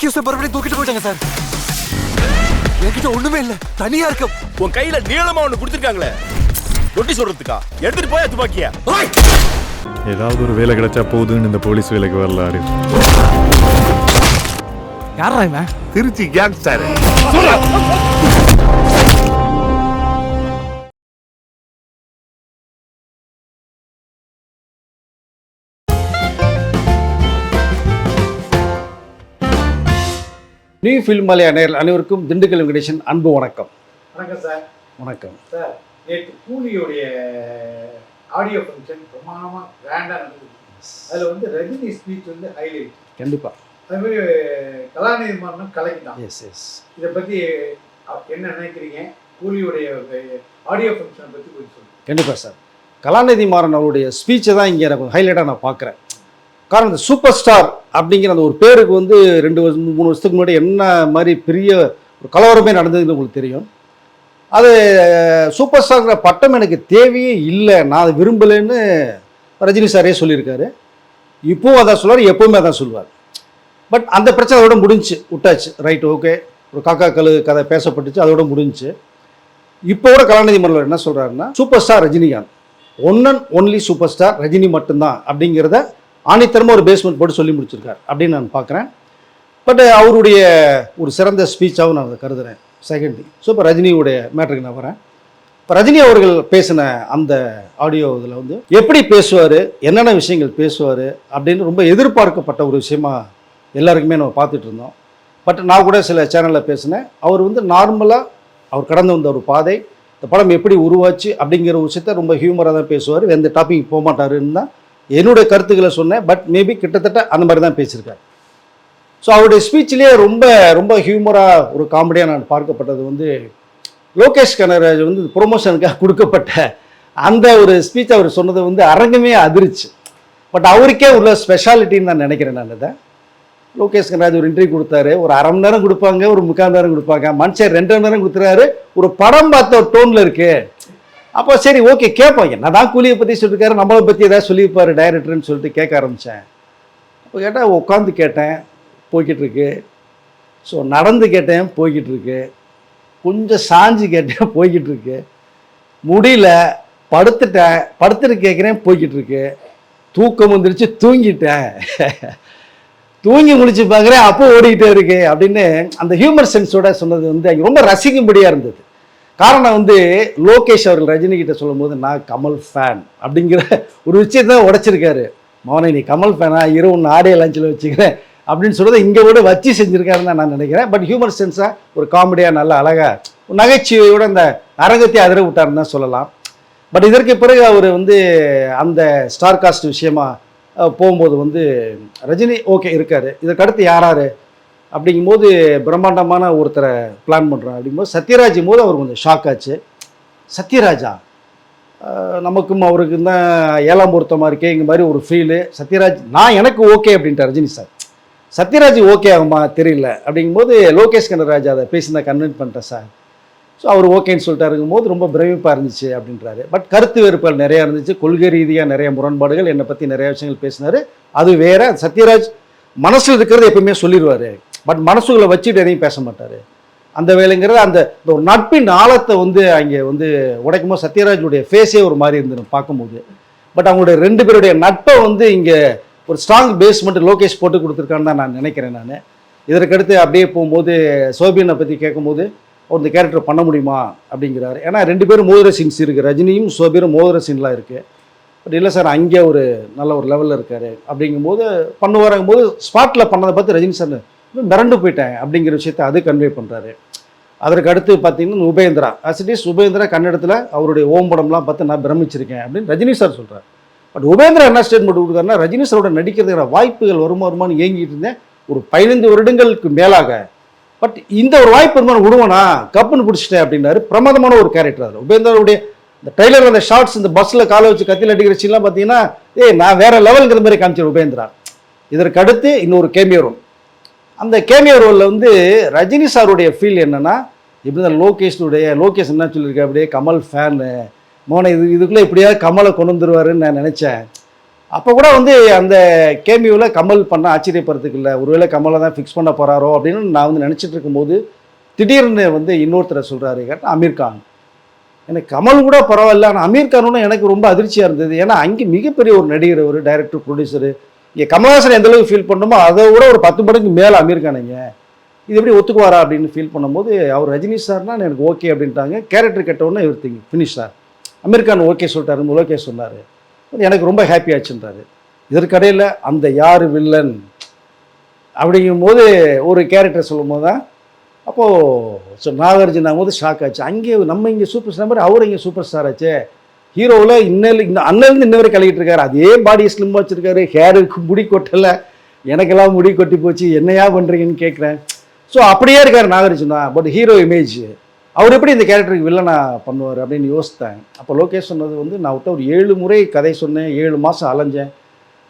Accuse மறுபடியும் தூக்கிட்டு போயிட்டாங்க சார். என்கிட்ட ஒண்ணுமே இல்ல, தனியா இருக்க. உன் கையில நீளமா ஒண்ணு கொடுத்துருக்காங்களே, ரொட்டி சொல்றதுக்கா? எடுத்துட்டு போய் துப்பாக்கியா. ஏதாவது ஒரு வேலை கிடைச்சா போதுன்னு இந்த போலீஸ் வேலைக்கு வரலாறு. யாரா இவன்? திருச்சி கேங்ஸ்டர். நியூ ஃபில்ம் மலையா நேரில் அனைவருக்கும் திண்டுக்கல் வெங்கடேசன் அன்பு வணக்கம். வணக்கம் சார். வணக்கம் சார். நேற்று கூலியோடைய ஆடியோ ஃபங்க்ஷன் பிரமாணமாக கிராண்டாக நடந்தது. அதில் வந்து ரஜினி ஸ்பீச் வந்து ஹைலைட். கண்டிப்பாக. அதுமாதிரி கலாநிதி மாறனும் கலைஞர். எஸ். இதை பற்றி என்ன நினைக்கிறீங்க? கூலியோடைய ஆடியோ ஃபங்க்ஷனை பற்றி கொஞ்சம் சொல்லுங்கள். கண்டிப்பாக சார். கலாநிதி மாறன் அவருடைய ஸ்பீச்சை தான் இங்கே எனக்கு ஹைலைட்டாக நான் பார்க்குறேன். காரணம் இந்த சூப்பர் ஸ்டார் அப்படிங்கிற அந்த ஒரு பேருக்கு வந்து 2-3 வருஷத்துக்கு முன்னாடி என்ன மாதிரி பெரிய ஒரு கலவரமே நடந்ததுன்னு உங்களுக்கு தெரியும். அது சூப்பர் ஸ்டார்ங்கிற பட்டம் எனக்கு தேவையே இல்லை, நான் அதை விரும்பலைன்னு ரஜினி சாரே சொல்லியிருக்காரு. இப்போவும் அதான் சொல்லுவார், எப்போவுமே அதான் சொல்லுவார். பட் அந்த பிரச்சனை அதோட முடிஞ்சு விட்டாச்சு. ரைட், ஓகே, ஒரு காக்கா கழு கதை பேசப்பட்டுச்சு, அதோட முடிஞ்சு. இப்போ கூட கலாநிதி மாறன் என்ன சொல்கிறாருன்னா, super star Rajinikanth, one and only super star Rajini மட்டும்தான் அப்படிங்கிறத ஆணித்தரமாக ஒரு பேஸ்மெண்ட் போட்டு சொல்லி முடிச்சிருக்கார் அப்படின்னு நான் பார்க்குறேன். பட் அவருடைய ஒரு சிறந்த ஸ்பீச்சாகவும் நான் அதை கருதுகிறேன். செகண்ட் திங், ஸோ இப்போ ரஜினியுடைய மேட்டருக்கு நான் வரேன். இப்போ ரஜினி அவர்கள் பேசின அந்த ஆடியோ இதில் வந்து எப்படி பேசுவார், என்னென்ன விஷயங்கள் பேசுவார் அப்படின்னு ரொம்ப எதிர்பார்க்கப்பட்ட ஒரு விஷயமா எல்லாருக்குமே நம்ம பார்த்துட்டு இருந்தோம். பட் நான் கூட சில சேனலில் பேசினேன். அவர் வந்து நார்மலாக அவர் கடந்து வந்த ஒரு பாதை, இந்த படம் எப்படி உருவாச்சு அப்படிங்கிற ஒரு விஷயத்த ரொம்ப ஹியூமராக தான் பேசுவார், எந்த டாபிக் போக மாட்டாருன்னு தான் என்னுடைய கருத்துக்களை சொன்னேன். பட் மேபி கிட்டத்தட்ட அந்த மாதிரி தான் பேசியிருக்காரு. ஸோ அவருடைய ஸ்பீச்சிலேயே ரொம்ப ரொம்ப ஹியூமராக ஒரு காமெடியாக நான் பார்க்கப்பட்டது வந்து லோகேஷ் கனகராஜ் வந்து ப்ரொமோஷனுக்காக கொடுக்கப்பட்ட அந்த ஒரு ஸ்பீச் அவர் சொன்னது வந்து அரங்கமே அதிர்ச்சி. பட் அவருக்கே உள்ள ஸ்பெஷாலிட்டின்னு நான் நினைக்கிறேன். நான் அதை லோகேஷ் கனகராஜ் ஒரு இன்டர்வியூ கொடுத்தாரு, ஒரு 1/2 மணி நேரம் கொடுப்பாங்க, ஒரு 3/4 மணி நேரம் கொடுப்பாங்க. மனுஷன் 2 மணி நேரம் கொடுத்துறாரு, ஒரு படம் பார்த்த ஒரு டோனில் இருக்குது. அப்போ சரி, ஓகே, கேட்போம், என்னதான் கூலியை பற்றி சொல்லியிருக்காரு, நம்மளை பற்றி ஏதாவது சொல்லியிருப்பார் டைரக்டர்னு சொல்லிட்டு கேட்க ஆரம்பித்தேன். அப்போ கேட்டால் உட்காந்து கேட்டேன், போய்கிட்டு இருக்கு. ஸோ நடந்து கேட்டேன், போய்கிட்டு இருக்கு. கொஞ்சம் சாஞ்சு கேட்டேன், போய்கிட்டு இருக்கு. முடியல, படுத்துட்டேன், படுத்துட்டு கேட்குறேன், போய்கிட்டு இருக்கு. தூக்கம் வந்துருச்சு, தூங்கிட்டேன், தூங்கி முடிச்சு பார்க்குறேன், அப்போ ஓடிக்கிட்டே இருக்கு அப்படின்னு அந்த ஹியூமர் சென்ஸோட சொன்னது வந்து அங்கே ரொம்ப ரசிக்கும்படியாக இருந்தது. காரணம் வந்து லோகேஷ் அவர்கள் ரஜினி கிட்ட சொல்லும் போது நான் கமல் ஃபேன் அப்படிங்கிற ஒரு விஷயத்தை உடைச்சிருக்காரு. மோனை நீ கமல் ஃபேனா, இரவு ஒன்று ஆடியோ லஞ்சில் வச்சுக்கிறேன் அப்படின்னு சொல்கிறத இங்கே கூட வச்சு செஞ்சுருக்காருன்னு தான் நான் நினைக்கிறேன். பட் ஹியூமர் சென்ஸாக ஒரு காமெடியாக நல்லா அழகாக நகைச்சுவையோட அந்த அரங்கத்தை அதிர விட்டாருன்னு தான் சொல்லலாம். பட் இதற்கு பிறகு அவர் வந்து அந்த ஸ்டார் காஸ்ட் விஷயமா போகும்போது வந்து ரஜினி ஓகே இருக்கார், இதற்கு அடுத்து யார் அப்படிங்கும்போது பிரம்மாண்டமான ஒருத்தரை பிளான் பண்ணுறோம் அப்படிங்கும்போது சத்யராஜ் போது அவர் கொஞ்சம் ஷாக் ஆச்சு. சத்யராஜா நமக்கும் அவருக்கும் தான் 7ஆம் பொருத்தமாக இருக்கேங்கிற மாதிரி ஒரு ஃபீலு. சத்யராஜ் நான் எனக்கு ஓகே அப்படின்ட்டு ரஜினி சார். சத்யராஜ் ஓகே ஆகுமா தெரியல அப்படிங்கும்போது லோகேஷ் கனகராஜ் அதை பேசி நான் கன்வின்ஸ் பண்ணிட்டேன் சார். ஸோ அவர் ஓகேன்னு சொல்லிட்டாருங்கும் போது ரொம்ப பிரமிப்பாக இருந்துச்சு அப்படின்றாரு. பட் கருத்து வேறுபாடு நிறையா இருந்துச்சு, கொள்கை ரீதியாக நிறைய முரண்பாடுகள், என்னை பற்றி நிறைய விஷயங்கள் பேசினார். அது வேறு. சத்யராஜ் மனசில் இருக்கிறது எப்பவுமே சொல்லிடுவார், பட் மனசுகளை வச்சுட்டு எதையும் பேச மாட்டார். அந்த வேலைங்கிறது அந்த ஒரு நட்பின் ஆழத்தை வந்து அங்கே வந்து உடைக்கும் போது சத்யராஜுடைய ஃபேஸே ஒரு மாதிரி இருந்தது பார்க்கும்போது. பட் அவங்களுடைய 2 பேருடைய நட்பை வந்து இங்கே ஒரு ஸ்ட்ராங் பேஸ்மெண்ட் லோகேஷ் போட்டு கொடுத்துருக்கான்னு தான் நான் நினைக்கிறேன். நான் இதற்கடுத்து அப்படியே போகும்போது சோபியனை பற்றி கேட்கும்போது அவர் இந்த கேரக்டர் பண்ண முடியுமா அப்படிங்கிறாரு. ஏன்னா 2 பேரும் மோதிர சீன்ஸ் இருக்குது, ரஜினியும் சோபியரும் மோதிர சீன்லாம் இருக்குது. பட் இல்லை சார், அங்கே ஒரு நல்ல ஒரு லெவலில் இருக்கார் அப்படிங்கும்போது பண்ணுவாருங்கும் போது ஸ்பாட்டில் பண்ணதை பார்த்து ரஜினி சார் மிரண்டு போயிட்டேன் அப்படிங்கிற விஷயத்தை அது கன்வே பண்ணுறாரு. அதற்கு அடுத்து பார்த்தீங்கன்னா உபேந்திரா, அசிட்டிஸ் உபேந்திரா கன்னடத்தில் அவருடைய ஓம் படம்லாம் பார்த்து நான் பிரமிச்சிருக்கேன் அப்படின்னு ரஜினி சார் சொல்கிறார். பட் உபேந்திரா என்ன ஸ்டேட்மெண்ட் கொடுக்குறாருன்னா, ரஜினி சாரோட நடிக்கிறதுக்கான வாய்ப்புகள் வருமானு ஏங்கிட்டு இருந்தேன் ஒரு 15 வருடங்களுக்கு மேலாக. பட் இந்த ஒரு வாய்ப்பு வருமானம் விடுவானா, கப்புன்னு பிடிச்சிட்டேன் அப்படின்னாரு. பிரமாதமான ஒரு கேரக்டர் அது. உபேந்திராவுடைய இந்த ட்ரைலர் அந்த ஷார்ட்ஸ், இந்த பஸ்ஸில் காலை வச்சு கத்தியில் அடிக்கிற சீன்லாம் பார்த்தீங்கன்னா நான் வேற லெவலுங்கிற மாதிரி காமிச்சேன் உபேந்திரா. இதற்கு அடுத்து இன்னொரு கேமியோ ரோல். அந்த கேமியோ ரோலில் வந்து ரஜினி சாருடைய ஃபீல் என்னென்னா, இப்படி தான் லோகேஷ் என்ன சொல்லியிருக்கேன், அப்படியே கமல் ஃபேனு மோனை இதுக்குள்ளே இப்படியாவது கமலை கொண்டு வந்துருவாருன்னு நான் நினச்சேன். அப்போ கூட வந்து அந்த கேமியோவில் கமல் பண்ண ஆச்சரியப்படுறதுக்கு இல்லை, ஒருவேளை கமலை தான் ஃபிக்ஸ் பண்ண போகிறாரோ அப்படின்னு நான் வந்து நினச்சிட்டு இருக்கும்போது திடீர்னு வந்து இன்னொருத்தரை சொல்கிறாரு கேட்டால் அமீர் கான். எனக்கு கமல் கூட பரவாயில்ல, ஆனால் அமீர் கானுன்னு எனக்கு ரொம்ப அதிர்ச்சியாக இருந்தது. ஏன்னா அங்கே மிகப்பெரிய ஒரு நடிகர், ஒரு டைரக்டர், ப்ரொடியூசரு. இங்கே கமல்ஹாசன் எந்த அளவுக்கு ஃபீல் பண்ணணுமோ அதை விட ஒரு 10 மடங்கு மேலே அமீர் கானுங்க. இது எப்படி ஒத்துக்குவாரா அப்படின்னு ஃபீல் பண்ணும்போது அவர் ரஜினி சார்னா எனக்கு ஓகே அப்படின்ட்டாங்க. கேரக்டர் கேட்டவுடனே இவர் திங்க finish sir. Aamir Khan okay சொல்லிட்டாரு, ஓகே சொன்னார். எனக்கு ரொம்ப ஹாப்பி ஆச்சுன்றாரு. இதற்கடையில் அந்த யார் வில்லன் அப்படிங்கும்போது ஒரு கேரக்டர் சொல்லும் போது தான் அப்போது நாகார்ஜுனா போது ஷாக் ஆச்சு. அங்கே நம்ம இங்கே சூப்பர் ஸ்டார் மாதிரி அவர் இங்கே சூப்பர் ஸ்டார் ஆச்சு. ஹீரோவில் அண்ணலேருந்து இன்ன வரை கழிக்கிட்டு இருக்காரு. அதே பாடி ஸ்லிம் வச்சுருக்காரு, ஹேருக்கு முடி கொட்டலை. எனக்கெல்லாம் முடி கொட்டி போச்சு, என்னையா பண்ணுறீங்கன்னு கேட்குறேன். ஸோ அப்படியே இருக்கார் நாகார்ஜுனா. பட் ஹீரோ இமேஜ் அவர் எப்படி இந்த கேரக்டருக்கு வில்லனா பண்ணுவார் அப்படின்னு யோசித்தேன். அப்போ லோகேஷ் சொன்னது வந்து நான் விட்ட ஒரு 7 முறை கதை சொன்னேன், 7 மாதம் அலைஞ்சேன்.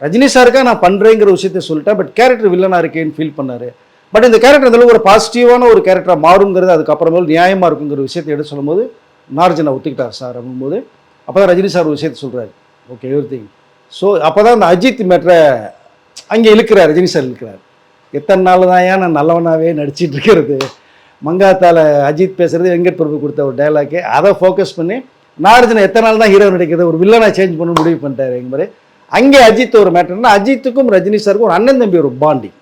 ரஜினி சாருக்காக நான் பண்ணுறேங்கிற விஷயத்த சொல்லிட்டேன். பட் கேரக்டர் வில்லனாக இருக்கேன்னு ஃபீல் பண்ணார். பட் இந்த கேரக்டர் அந்தளவுக்கு ஒரு பாசிட்டிவான ஒரு கேரக்டராக மாறுங்கிறது அதுக்கப்புறமேல் நியாயமாக இருக்குங்கிற விஷயத்தை எடுத்து சொல்லும்போது நாகார்ஜுனா ஒத்துக்கிட்டார் சார் அப்படிங்கும்போது அப்போ தான் ரஜினி சார் ஒரு விஷயத்தை சொல்கிறாரு, ஓகே எவ்ரிதிங். ஸோ அப்போ தான் அந்த அஜித் மேட்டரை அங்கே இழுக்கிறார், ரஜினி சார் இழுக்கிறார். எத்தனை நாள் தான் ஏன் நான் நல்லவனாகவே நடிச்சிட்டு இருக்கிறது, மங்காத்தால் அஜித் பேசுகிறது வெங்கட் பிரபு கொடுத்த ஒரு டைலாக்கு, அதை ஃபோக்கஸ் பண்ணி நாகார்ஜுனா எத்தனை நாள் தான் ஹீரோ நடிக்கிறது, ஒரு வில்லனாக சேஞ்ச் பண்ண முடிவு பண்ணிட்டார். எங்கள் மாதிரி அங்கே அஜித் ஒரு மேட்டர்னா அஜித்துக்கும் ரஜினி சாருக்கும் ஒரு அண்ணன் தம்பி ஒரு பாண்டிங்.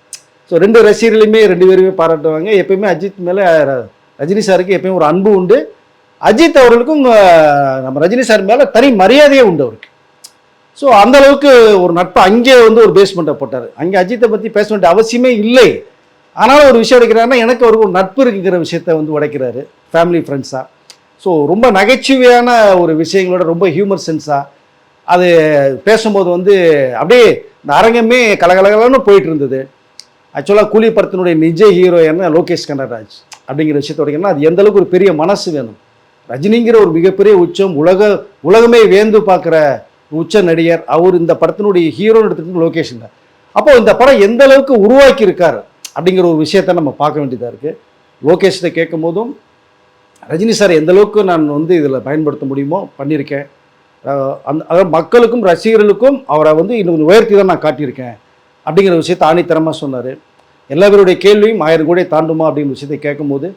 ஸோ 2 ரசிகர்களுமே 2 பேருமே பாராட்டுவாங்க. எப்பயுமே அஜித் மேலே ரஜினி சாருக்கு எப்பயும் ஒரு அன்பு உண்டு. அஜித் அவர்களுக்கும் நம்ம ரஜினி சார் மேலே தனி மரியாதையே உண்டு அவருக்கு. ஸோ அந்த அளவுக்கு ஒரு நட்பு அங்கே வந்து ஒரு பேஸ்மெண்ட்டை போட்டார். அங்கே அஜித்தை பற்றி பேச வேண்டிய அவசியமே இல்லை. ஆனாலும் ஒரு விஷயம் உடைக்கிறாருன்னா எனக்கு அவருக்கு ஒரு நட்பு இருக்குங்கிற விஷயத்த வந்து உடைக்கிறாரு, ஃபேமிலி ஃப்ரெண்ட்ஸாக. ஸோ ரொம்ப நகைச்சுவையான ஒரு விஷயங்களோட ரொம்ப ஹியூமர் சென்ஸாக அது பேசும்போது வந்து அப்படியே இந்த அரங்கமே கலகலகலன்னு போயிட்டு இருந்தது. ஆக்சுவலாக கூலி படத்தினுடைய நிஜ ஹீரோ என்ன லோகேஷ் கனகராஜ் அப்படிங்கிற விஷயத்த உடைக்கணும்னா அது எந்தளவுக்கு ஒரு பெரிய மனசு வேணும். ரஜினிங்கிற ஒரு மிகப்பெரிய உச்சம், உலகமே வேந்து பார்க்குற உச்ச நடிகர், அவர் இந்த படத்தினுடைய ஹீரோன்னு எடுத்துகிட்டு லோகேஷ் இல்லை. அப்போது இந்த படம் எந்த அளவுக்கு உருவாக்கி இருக்கார் அப்படிங்கிற ஒரு விஷயத்த நம்ம பார்க்க வேண்டியதாக இருக்குது. லோகேஷை கேட்கும் போதும் ரஜினி சார் எந்த அளவுக்கு நான் வந்து இதில் பயன்படுத்த முடியுமோ பண்ணியிருக்கேன். அதாவது மக்களுக்கும் ரசிகர்களுக்கும் அவரை வந்து இன்னும் உயர்த்தி தான் நான் காட்டியிருக்கேன் அப்படிங்கிற விஷயத்தை ஆணித்தரமாக சொன்னார். எல்லா பேருடைய கேள்வியும் 1000 கோடி தாண்டுமா அப்படிங்கிற விஷயத்தை கேட்கும்போது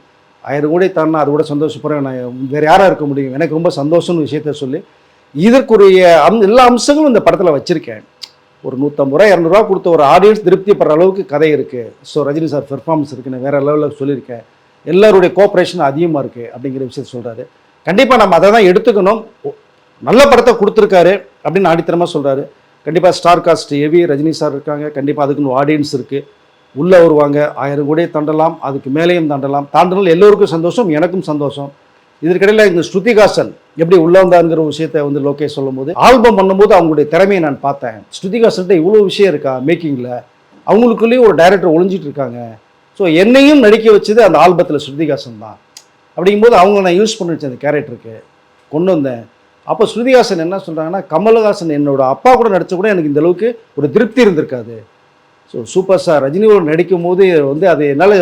1000 கோடி தாண்டினா அது கூட சந்தோஷப்படுறேன், நான் வேறு யாராக இருக்க முடியும், எனக்கு ரொம்ப சந்தோஷம்னு விஷயத்த சொல்லி இதற்குரிய எல்லா அம்சங்களும் இந்த படத்தில் வச்சுருக்கேன். ஒரு 150 ரூபா 200 ரூபா கொடுத்த ஒரு ஆடியன்ஸ் திருப்திப்படுற அளவுக்கு கதை இருக்குது. ஸோ ரஜினி சார் பெர்ஃபார்மன்ஸ் இருக்குன்னு வேறு லெவலில் சொல்லியிருக்கேன். எல்லாருடைய கோஆப்ரேஷன் அதிகமாக இருக்குது அப்படிங்கிற விஷயத்தை சொல்கிறாரு. கண்டிப்பாக நம்ம அதை தான் எடுத்துக்கணும். நல்ல படத்தை கொடுத்துருக்காரு அப்படின்னு ஆடித்தரமாக சொல்கிறாரு. கண்டிப்பாக star cast heavy Rajini sir இருக்காங்க. கண்டிப்பாக அதுக்குன்னு ஆடியன்ஸ் இருக்குது, உள்ளே வருவாங்க. 1000 கோடியை தாண்டலாம், அதுக்கு மேலேயும் தாண்டலாம். தாண்டினால் எல்லோருக்கும் சந்தோஷம், எனக்கும் சந்தோஷம். இதற்கிடையில் இந்த ஸ்ருதிஹாசன் எப்படி உள்ள வந்தாங்கிற விஷயத்தை வந்து லோகேஷ் சொல்லும்போது ஆல்பம் பண்ணும்போது அவங்களுடைய திறமையை நான் பார்த்தேன். ஸ்ருதிஹாசன்கிட்ட இவ்வளோ விஷயம் இருக்கா மேக்கிங்கில், அவங்களுக்குள்ளேயும் ஒரு டைரக்டர் ஒளிஞ்சிட்டு இருக்காங்க. ஸோ என்னையும் நடிக்க வச்சது அந்த ஆல்பத்தில் ஸ்ருதிஹாசன் தான். அப்படிங்கும்போது அவங்க நான் யூஸ் பண்ணி வச்சேன் அந்த கேரக்டருக்கு கொண்டு வந்தேன். அப்போ ஸ்ருதிஹாசன் என்ன சொல்கிறாங்கன்னா, கமல்ஹாசன் என்னோட அப்பா கூட நடித்த கூட எனக்கு இந்த அளவுக்கு ஒரு திருப்தி இருந்திருக்காது. ஸோ சூப்பர் ஸ்டார் ரஜினியோட நடிக்கும் போது வந்து அது என்னால்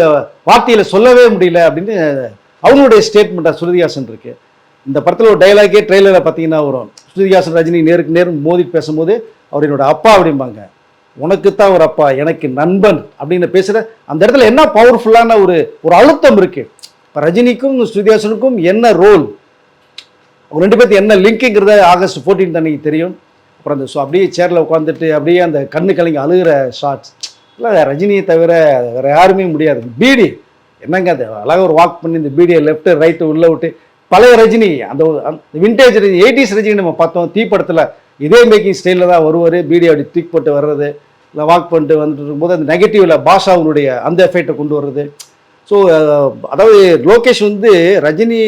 வார்த்தையில் சொல்லவே முடியல அப்படின்னு அவங்களுடைய ஸ்டேட்மெண்ட்டாக ஸ்ருதிஹாசன் இருக்குது. இந்த படத்தில் ஒரு டைலாகே ட்ரெய்லரில் பார்த்தீங்கன்னா வரும். ஸ்ருதிஹாசன் ரஜினி நேருக்கு நேர் மோதி பேசும்போது அவர் என்னோட அப்பா அப்படிம்பாங்க. உனக்குத்தான் ஒரு அப்பா, எனக்கு நண்பன் அப்படின்னு பேசுகிற அந்த இடத்துல என்ன பவர்ஃபுல்லான ஒரு அழுத்தம் இருக்குது. இப்போ ரஜினிக்கும் ஸ்ருதிஹாசனுக்கும் என்ன ரோல், அவங்க 2 பேர்த்து என்ன லிங்க்குங்கிறத ஆகஸ்ட் 14 அன்னைக்கு தெரியும். அப்புறம் அந்த அப்படியே சேரில் உட்காந்துட்டு அப்படியே அந்த கண்ணு கலங்கி அழுகிற ஷார்ட்ஸ் இல்லை ரஜினியை தவிர வேறு யாருமே முடியாது. பீடி என்னங்க அது அழகாக ஒரு வாக் பண்ணி இந்த பீடியை லெஃப்ட்டு ரைட்டு உள்ளே விட்டு பழைய ரஜினி அந்த விண்டேஜ் ரஜினி 80s ரஜினி நம்ம பார்த்தோம். தீ படத்தில் இதே மேக்கிங் ஸ்டைலில் தான் வருவார், பீடி அப்படி தூக்கி போட்டு வர்றது, இல்லை வாக் பண்ணிட்டு வந்துட்டு இருக்கும்போது அந்த நெகட்டிவில் பாஷாவுடைய அந்த எஃபெக்டை கொண்டு வர்றது. ஸோ அதாவது லோகேஷ் வந்து ரஜினி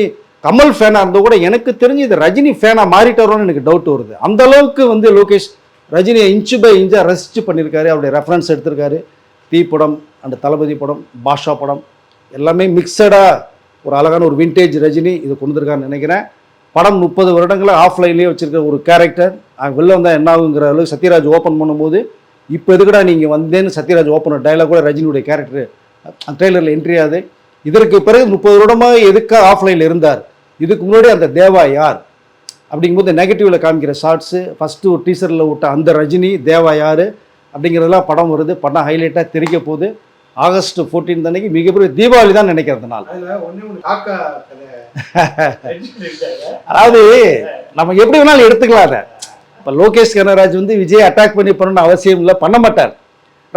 கமல் ஃபேனாக இருந்தால் கூட எனக்கு தெரிஞ்சு இது ரஜினி ஃபேனாக மாறிட்டாரோன்னு எனக்கு டவுட் வருது. அந்த அளவுக்கு வந்து லோகேஷ் ரஜினியை இன்ச்சு பை இன்ச்சாக ரசித்து பண்ணியிருக்காரு. அவருடைய ரெஃபரன்ஸ் எடுத்திருக்காரு. தீ படம், அந்த தளபதி படம், பாஷா படம் எல்லாமே மிக்சடாக ஒரு அழகான ஒரு விண்டேஜ் ரஜினி இது கொண்டு வந்திருக்கான்னு நினைக்கிறேன். படம் 30 வருடங்களாக ஆஃப்லைன்லேயே வச்சுருக்க ஒரு கேரக்டர் வெளில வந்தால் என்ன ஆகுங்கிற அளவுக்கு சத்யராஜ் ஓப்பன் பண்ணும்போது இப்போ எதுக்கடா நீங்கள் வந்தேன்னு சத்யராஜ் ஓப்பன் டைலாக் கூட ரஜினியுடைய கேரக்டர் அந்த ட்ரெய்லரில் என்ட்ரி ஆகுது. இதற்கு பிறகு 30 வருடமாக எதுக்காக ஆஃப்லைனில் இருந்தார், இதுக்கு முன்னாடி அந்த தேவா யார் அப்படிங்கும்போது நெகட்டிவில் காமிக்கிற ஷார்ட்ஸு ஃபஸ்ட்டு ஒரு டீசரில் விட்ட அந்த ரஜினி தேவா யார் அப்படிங்கிறதெல்லாம் படம் வருது. படம் ஹைலைட்டாக தெரிக்க போகுது. ஆகஸ்ட் 14 அன்னைக்கு மிகப்பெரிய தீபாவளி தான் நினைக்கிறது நாள். அதுல ஒண்ணு காக்கா கதை அதாவது நம்ம எப்படி வேணாலும் எடுத்துக்கலாம் அதை. இப்போ லோகேஷ் கனகராஜ் வந்து விஜய் அட்டாக் பண்ணி பண்ணணும்னு அவசியம் இல்லை, பண்ண மாட்டார்.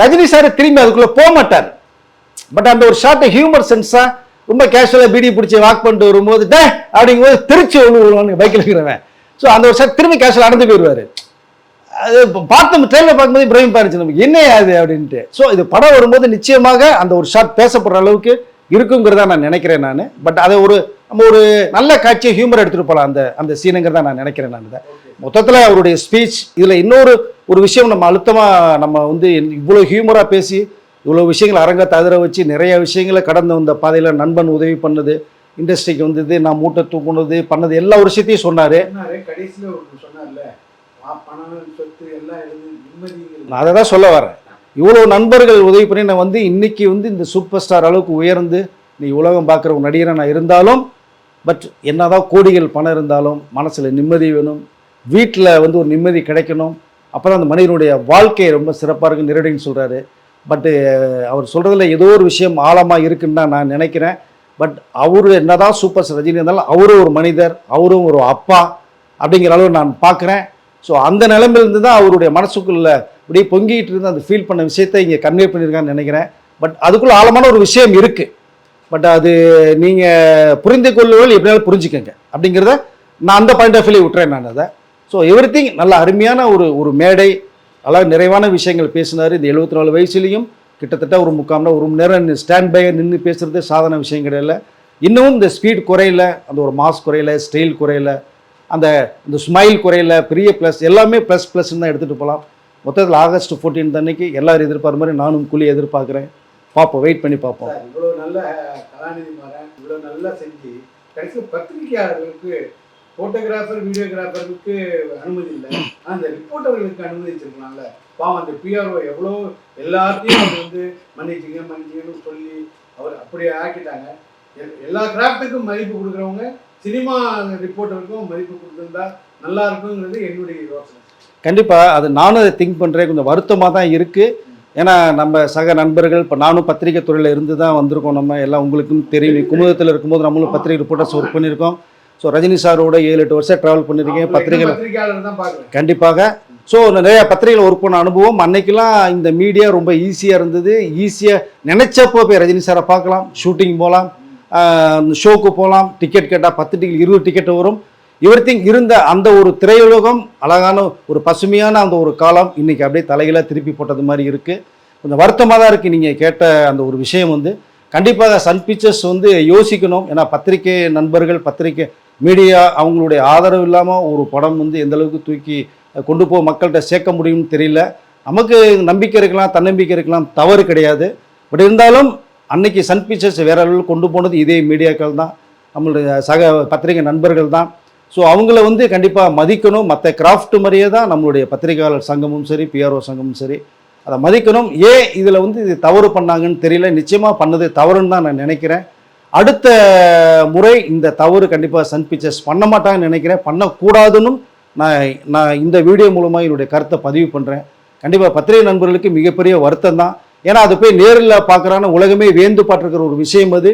ரஜினி சார் திரும்பி அதுக்குள்ளே போக மாட்டார். பட் அந்த ஒரு ஷார்ட்டை ஹியூமர் சென்ஸாக ரொம்ப கேஷுவலாக பீடி பிடிச்சி வாக் பண்ணிட்டு வரும்போது டே அப்படிங்கும்போது திருச்சி விழுவாங்க பைக்கில் இருக்கிறவன். ஸோ அந்த ஒரு ஷார்ட் திரும்பி கேஷுவலாக நடந்து போயிடுவார். அது பார்த்து ட்ரெயிலில் பார்க்கும்போது பிரேம் பாருச்சு நமக்கு என்ன அது அப்படின்ட்டு. ஸோ இது படம் வரும்போது நிச்சயமாக அந்த ஒரு ஷார்ட் பேசப்படுற அளவுக்கு இருக்குங்கிறதா நான் நினைக்கிறேன் நான். பட் அதை நம்ம ஒரு நல்ல காட்சியை ஹியூமர் எடுத்துகிட்டு போகலாம் அந்த சீனுங்கிறத நான் நினைக்கிறேன் நான். இதை மொத்தத்தில் அவருடைய ஸ்பீச் இதில் இன்னொரு விஷயம் நம்ம அழுத்தமாக நம்ம வந்து இவ்வளோ ஹியூமராக பேசி இவ்வளோ விஷயங்களை அரங்கத்தை அதிர வச்சு நிறைய விஷயங்களை கடந்து வந்த பாதையில் நண்பன் உதவி பண்ணது, இண்டஸ்ட்ரிக்கு வந்தது, நான் மூட்டை தூக்குனது பண்ணது எல்லா ஒரு விஷயத்தையும் சொன்னார். கடைசியில் சொன்னார்ல பணம் சொத்து எல்லாம் நிம்மதி. நான் அதை தான் சொல்ல வரேன். இவ்வளோ நண்பர்கள் உதவி பண்ணி நான் வந்து இன்னைக்கு வந்து இந்த சூப்பர் ஸ்டார் அளவுக்கு உயர்ந்து நீ உலகம் பார்க்குற ஒரு நடிகராக நான் இருந்தாலும், பட் என்னதான் கோடிகள் பணம் இருந்தாலும் மனசில் நிம்மதி வேணும், வீட்டில் வந்து ஒரு நிம்மதி கிடைக்கணும். அப்புறம் அந்த மனிதனுடைய வாழ்க்கை ரொம்ப சிறப்பாக இருக்குன்னு நேரடின்னு சொல்கிறாரு. பட்டு அவர் சொல்கிறதுல ஏதோ ஒரு விஷயம் ஆழமாக இருக்குன்னு தான் நான் நினைக்கிறேன். பட் அவரு என்னதான் சூப்பர் ஸ்டார் ரஜினி இருந்தாலும் அவரும் ஒரு மனிதர், அவரும் ஒரு அப்பா அப்படிங்கிற அளவு நான் பார்க்குறேன். ஸோ அந்த நிலைமையிலிருந்து தான் அவருடைய மனசுக்குள்ளே அப்படியே பொங்கிட்டு இருந்து அந்த ஃபீல் பண்ண விஷயத்தை இங்கே கன்வே பண்ணியிருக்கான்னு நினைக்கிறேன். பட் அதுக்குள்ளே ஆழமான ஒரு விஷயம் இருக்குது. பட் அது நீங்கள் புரிந்து கொள்ளுவர்கள் எப்படினாலும் புரிஞ்சுக்கங்க அப்படிங்கிறத நான் அந்த பாயிண்ட் ஆஃப் வியூ விட்டுறேன் நான் அதை. ஸோ எவ்ரிதிங் நல்ல அருமையான ஒரு மேடை, அதாவது நிறைவான விஷயங்கள் பேசினார். இந்த 74 வயசுலேயும் கிட்டத்தட்ட ஒரு 3/4 மணி நேரம் ஸ்டாண்ட் பை நின்று பேசுகிறது சாதாரண விஷயம் கிடையாது. இன்னமும் இந்த ஸ்பீட் குறையில, அந்த ஒரு மாஸ் குறையில, ஸ்டைல் குறையில, இந்த ஸ்மைல் குறையில, பெரிய ப்ளஸ் எல்லாமே ப்ளஸ்ன்னு தான் எடுத்துகிட்டு போகலாம். மொத்தத்தில் ஆகஸ்ட் 14 அன்னைக்கு எல்லாரும் எதிர்பார்க்குற மாதிரி நானும் கூலி எதிர்பார்க்குறேன். பார்ப்போம், வெயிட் பண்ணி பார்ப்போம். இவ்வளோ நல்ல கலாநிதி மாறன் இவ்வளோ நல்லா செஞ்சு கடைசியில் பத்திரிகையாளர்களுக்கு ஃபோட்டோகிராஃபர் வீடியோகிராஃபருக்கு அனுமதி இல்லை, அந்த ரிப்போர்ட்டர்களுக்கு அனுமதிச்சிருக்கலாம்ல. பாவம் அந்த பிஆர்ஓ எவ்வளோ எல்லாத்தையும் அவர் வந்து மன்னிச்சிங்கன்னு சொல்லி அவர் அப்படி ஆக்கிட்டாங்க. எல்லா கிராஃப்ட்டுக்கும் மதிப்பு கொடுக்குறவங்க சினிமா ரிப்போர்ட்டருக்கும் மதிப்பு கொடுத்துருந்தா நல்லா இருக்குங்கிறது என்னுடைய யோசனை. கண்டிப்பாக அது நானும் அதை திங்க் பண்ணுறேன். கொஞ்சம் வருத்தமாக தான் இருக்குது. ஏன்னா நம்ம சக நண்பர்கள் இப்போ நானும் பத்திரிகை துறையில் இருந்து தான் வந்திருக்கோம். நம்ம எல்லாம் உங்களுக்கும் தெரியும், குமுதத்தில் இருக்கும்போது நம்மளும் பத்திரிகை ரிப்போர்ட்டர்ஸ் ஒர்க் பண்ணியிருக்கோம். ஸோ ரஜினி சாரோட 7-8 வருஷம் ட்ராவல் பண்ணியிருக்கேன் பத்திரிகையாளர் தான் பார்க்குறேன். கண்டிப்பாக. ஸோ நிறையா பத்திரிகையில் ஒர்க் பண்ண அனுபவம். அன்னைக்கெல்லாம் இந்த மீடியா ரொம்ப ஈஸியாக இருந்தது. ஈஸியாக நினச்சப்போ போய் ரஜினி சாரை பார்க்கலாம், ஷூட்டிங் போகலாம், ஷோக்கு போகலாம், டிக்கெட் கேட்டால் 10 டிக்கெட் 20 டிக்கெட் வரும். எவ்ரிதிங் இருந்த அந்த ஒரு திரையுலகம் அழகான ஒரு பசுமையான அந்த ஒரு காலம் இன்னைக்கு அப்படியே தலைகளாக திருப்பி போட்டது மாதிரி இருக்குது. கொஞ்சம் வருத்தமாக தான் இருக்குது. நீங்கள் கேட்ட அந்த ஒரு விஷயம் வந்து கண்டிப்பாக சன் பிக்சர்ஸ் வந்து யோசிக்கணும். ஏன்னா பத்திரிகை நண்பர்கள், பத்திரிகை மீடியா அவங்களுடைய ஆதரவு இல்லாமல் ஒரு படம் வந்து எந்த அளவுக்கு தூக்கி கொண்டு போய் மக்கள்கிட்ட சேர்க்க முடியும்னு தெரியல. நமக்கு நம்பிக்கை இருக்கலாம், தன்னம்பிக்கை இருக்கலாம், தவறு கிடையாது. பட் இருந்தாலும் அன்னைக்கு சன் பிக்சர்ஸ் வேற அளவில் கொண்டு போனது இதே மீடியாக்கள் தான், நம்மளுடைய சக பத்திரிகை நண்பர்கள் தான். ஸோ அவங்கள வந்து கண்டிப்பாக மதிக்கணும். மற்ற கிராஃப்ட் மாதிரியே தான் நம்மளுடைய பத்திரிகையாளர் சங்கமும் சரி, பிஆர்ஓ சங்கமும் சரி, அதை மதிக்கணும். ஏன் இதில் வந்து இது தவறு பண்ணாங்கன்னு தெரியல. நிச்சயமாக பண்ணது தவறுன்னு தான் நான் நினைக்கிறேன். அடுத்த முறை இந்த தவறு கண்டிப்பாக சன் பிக்சர்ஸ் பண்ண மாட்டாங்கன்னு நினைக்கிறேன். பண்ணக்கூடாதுன்னு நான் இந்த வீடியோ மூலமாக என்னுடைய கருத்தை பதிவு பண்ணுறேன். கண்டிப்பாக பத்திரிகை நண்பர்களுக்கு மிகப்பெரிய வருத்தம் தான். ஏன்னா அது போய் நேரில் பார்க்குறான்னு உலகமே வேந்து பார்த்துருக்கிற ஒரு விஷயம் அது.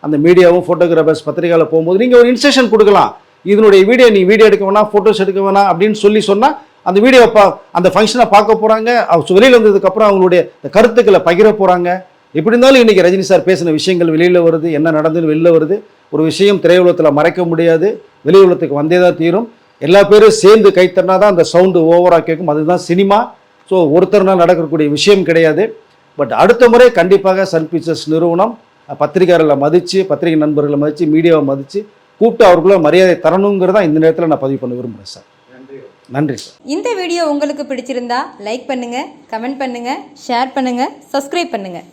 அந்த மீடியாவும் ஃபோட்டோகிராஃபர்ஸ் பத்திரிகையில் போகும்போது நீங்கள் ஒரு இன்ஸ்ட்ரக்ஷன் கொடுக்கலாம். இதனுடைய வீடியோ நீ வீடியோ எடுக்க வேணாம், ஃபோட்டோஸ் எடுக்க வேணாம் அப்படின்னு சொன்னால் அந்த வீடியோ அந்த ஃபங்க்ஷனை பார்க்க போகிறாங்க. வெளியில் வந்ததுக்கப்புறம் அவங்களுடைய கருத்துக்களை பகிர போகிறாங்க. எப்படி இருந்தாலும் இன்றைக்கி ரஜினி சார் பேசின விஷயங்கள் வெளியில் வருது, என்ன நடந்துன்னு வெளியில் வருது. ஒரு விஷயம் திரையுலகத்தில் மறைக்க முடியாது, வெளி உலகத்துக்கு வந்தே தான் தீரும். எல்லா பேரும் சேர்ந்து கைத்தறினா தான் அந்த சவுண்டு ஓவராக கேட்கும். அதுதான் சினிமா. ஸோ ஒருத்தர்னால் நடக்கக்கூடிய விஷயம் கிடையாது. பட் அடுத்த முறை கண்டிப்பாக சன் பிக்சர்ஸ் நிறுவனம் பத்திரிகையாளர்களை மதித்து, பத்திரிகை நண்பர்களை மதித்து, மீடியாவை மதித்து கூப்பிட்டு அவர்களும் மரியாதை தரணுங்கிறதா இந்த நேரத்தில் நான் பதிவு பண்ண விரும்புகிறேன் சார். நன்றி சார். இந்த வீடியோ உங்களுக்கு பிடிச்சிருந்தா லைக் பண்ணுங்கள், கமெண்ட் பண்ணுங்கள், ஷேர் பண்ணுங்கள், சப்ஸ்கிரைப் பண்ணுங்கள்.